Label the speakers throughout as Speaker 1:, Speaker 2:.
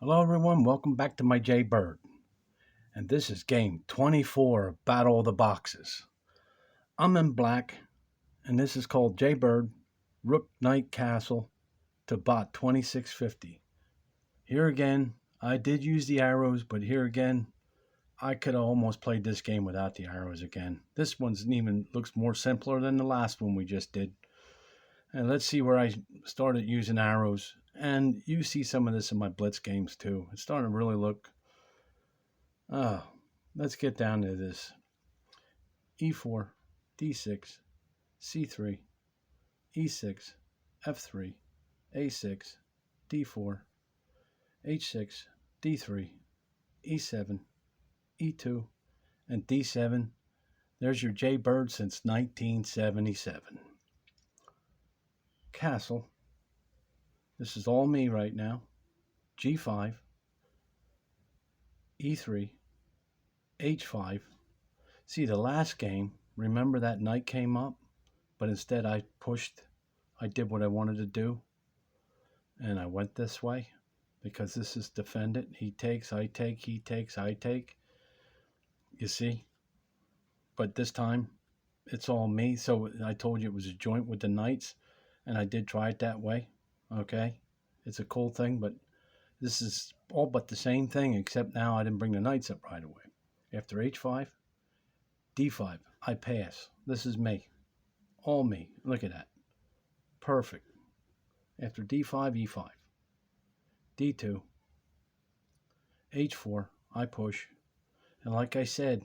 Speaker 1: Hello everyone, welcome back to my jbird. And this is game 24 of Battle of the Boxes. I'm in black, and this is called jbird, Rook Knight Castle to bot 2650. Here again, I did use the arrows, but here again, I could have almost played this game without the arrows again. This one's even looks more simpler than the last one we just did. And let's see where I started using arrows. And you see some of this in my blitz games too. It's starting to really look. Oh, let's get down to this. E4, D6, C3, E6, F3, A6, D4, H6, D3, E7, E2, and D7. There's your jbird since 1977. Castle. This is all me right now. G5, E3, H5. See, the last game, remember that knight came up, but instead I did what I wanted to do, and I went this way because this is defended. He takes, I take, he takes, I take. You see? But this time, it's all me. So I told you it was a joint with the knights, and I did try it that way. Okay? It's a cool thing, but this is all but the same thing, except now I didn't bring the knights up right away. After H5, D5, I pass. This is me. All me. Look at that. Perfect. After D5, E5. D2, H4, I push. And like I said,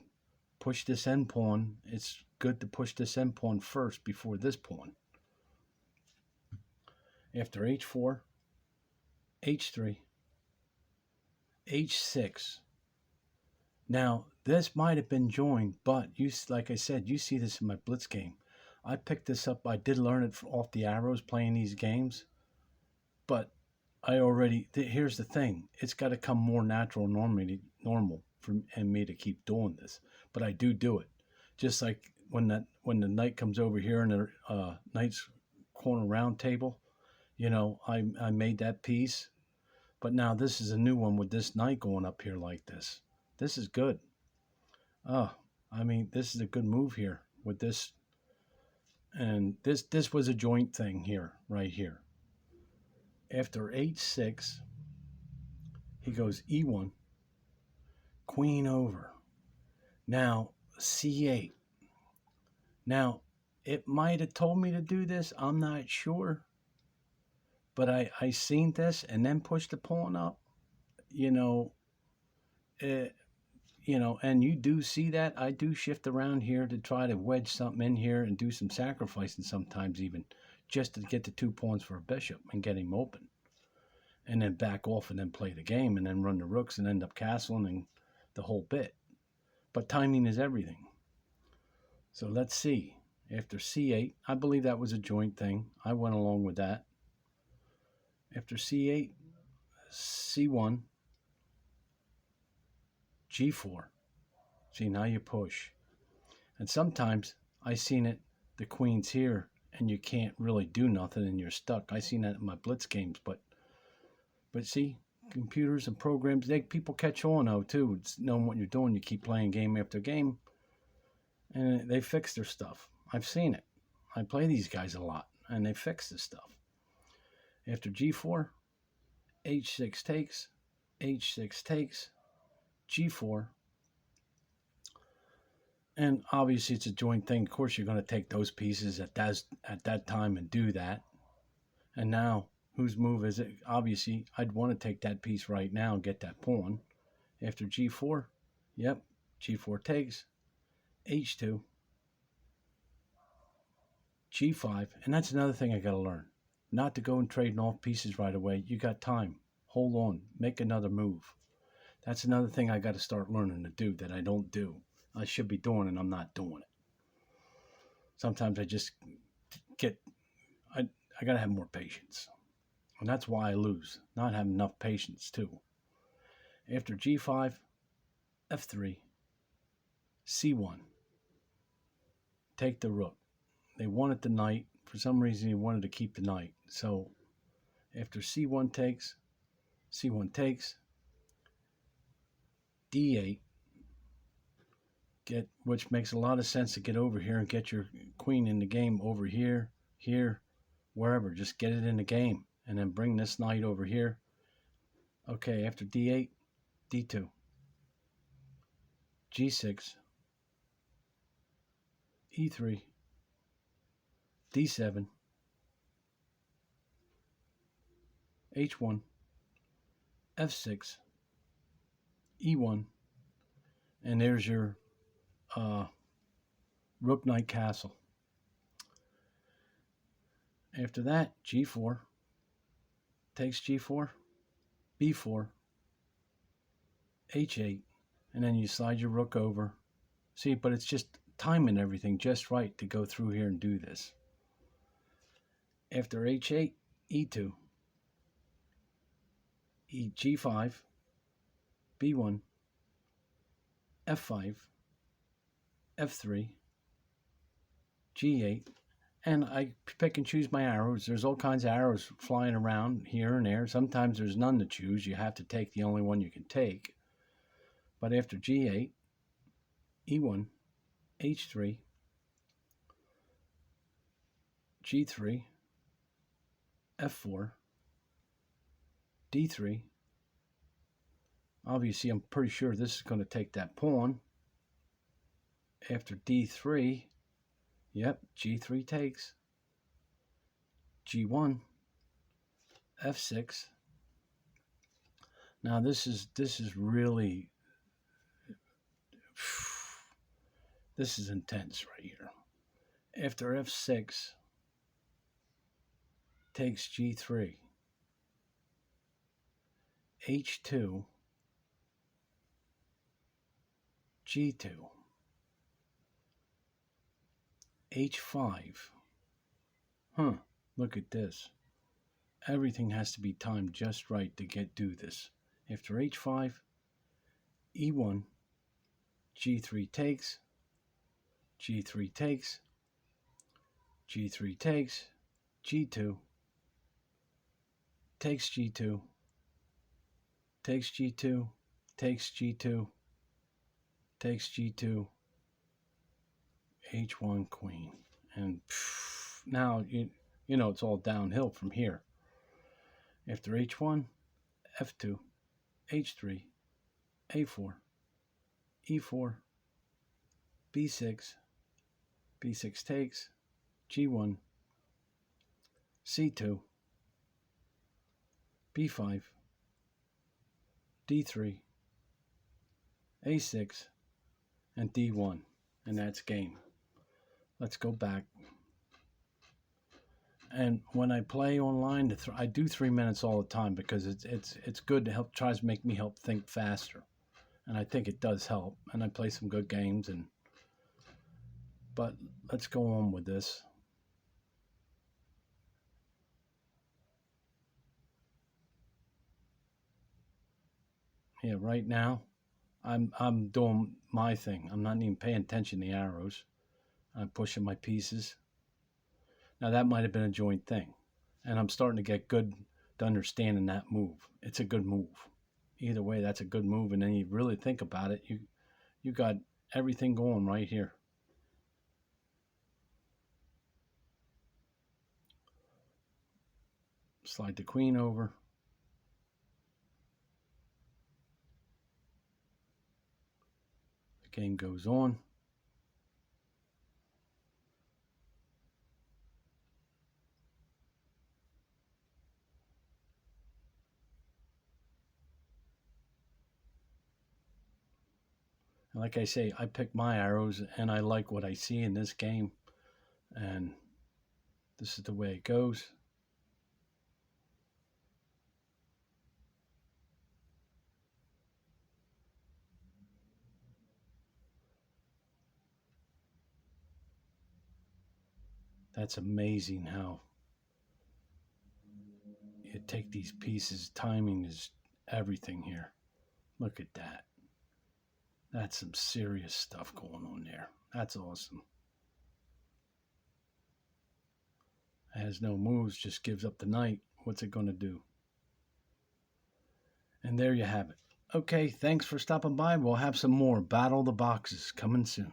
Speaker 1: push this end pawn. It's good to push this end pawn first before this pawn. After H4, H3, H6. Now, this might have been joined, but like I said, you see this in my blitz game. I picked this up. I did learn it off the arrows playing these games, but here's the thing. It's got to come more natural, normal for me to keep doing this. But I do it. Just like when the knight comes over here in the knight's corner round table, I made that piece. But now this is a new one with this knight going up here like this. This is good. This is a good move here with this. And this was a joint thing here, right here. After H6, he goes E1, queen over. Now, C8. Now, it might have told me to do this. I'm not sure. But I seen this and then pushed the pawn up. And you do see that. I do shift around here to try to wedge something in here and do some sacrificing sometimes even, just to get the 2 pawns for a bishop and get him open. And then back off and then play the game and then run the rooks and end up castling and the whole bit. But timing is everything. So let's see. After C8, I believe that was a joint thing. I went along with that. After C8, C1, G4. See, now you push. And sometimes I seen it, the queen's here, and you can't really do nothing and you're stuck. I seen that in my blitz games, but see, computers and programs, people catch on though too. It's knowing what you're doing. You keep playing game after game, and they fix their stuff. I've seen it. I play these guys a lot, and they fix this stuff. After G4, H6 takes, H6 takes, G4. And obviously it's a joint thing. Of course, you're going to take those pieces at that time and do that. And now, whose move is it? Obviously, I'd want to take that piece right now and get that pawn. After G4, yep, G4 takes, H2, G5. And that's another thing I got to learn. Not to go and trading off pieces right away. You got time. Hold on. Make another move. That's another thing I got to start learning to do that I don't do. I should be doing and I'm not doing it. Sometimes I just I got to have more patience. And that's why I lose. Not having enough patience too. After G5, F3, C1. Take the rook. They wanted the knight. For some reason, he wanted to keep the knight. So after C1 takes, C1 takes, D8, which makes a lot of sense to get over here and get your queen in the game over here, here, wherever. Just get it in the game and then bring this knight over here. Okay, after D8, D2, G6, E3, D7, H1, F6, E1, and there's your rook knight castle. After that, G4 takes G4, B4, H8, and then you slide your rook over. See, but it's just timing everything just right to go through here and do this. After H8, E2, G5, B1, F5, F3, G8, and I pick and choose my arrows. There's all kinds of arrows flying around here and there. Sometimes there's none to choose. You have to take the only one you can take. But after G8, E1, H3, G3, F4, D3. Obviously, I'm pretty sure this is going to take that pawn. After D3, yep, G3 takes. G1, F6. Now this is really, this is intense right here. After F6, takes G3, H2, G2, H5. Look at this. Everything has to be timed just right to do this. After H5, E1, G3 takes, G3 takes, G3 takes, G2, takes G2, takes G2, takes G2, takes G2, H1 queen. And now, you know, it's all downhill from here. After H1, F2, H3, A4, E4, B6, B6 takes, G1, C2, B5, D3, A6, and D1. And that's game. Let's go back. And when I play online, I do 3 minutes all the time because it's good to help, tries to make me help think faster, and I think it does help. And I play some good games, but let's go on with this. Yeah, right now, I'm doing my thing. I'm not even paying attention to the arrows. I'm pushing my pieces. Now that might have been a joint thing, and I'm starting to get good to understanding that move. It's a good move. Either way, that's a good move, and then you really think about it, you got everything going right here. Slide the queen over. The game goes on. And like I say, I pick my arrows, and I like what I see in this game, and this is the way it goes. That's amazing how you take these pieces. Timing is everything here. Look at that. That's some serious stuff going on there. That's awesome. It has no moves, just gives up the knight. What's it going to do? And there you have it. Okay, thanks for stopping by. We'll have some more Battle the Boxes coming soon.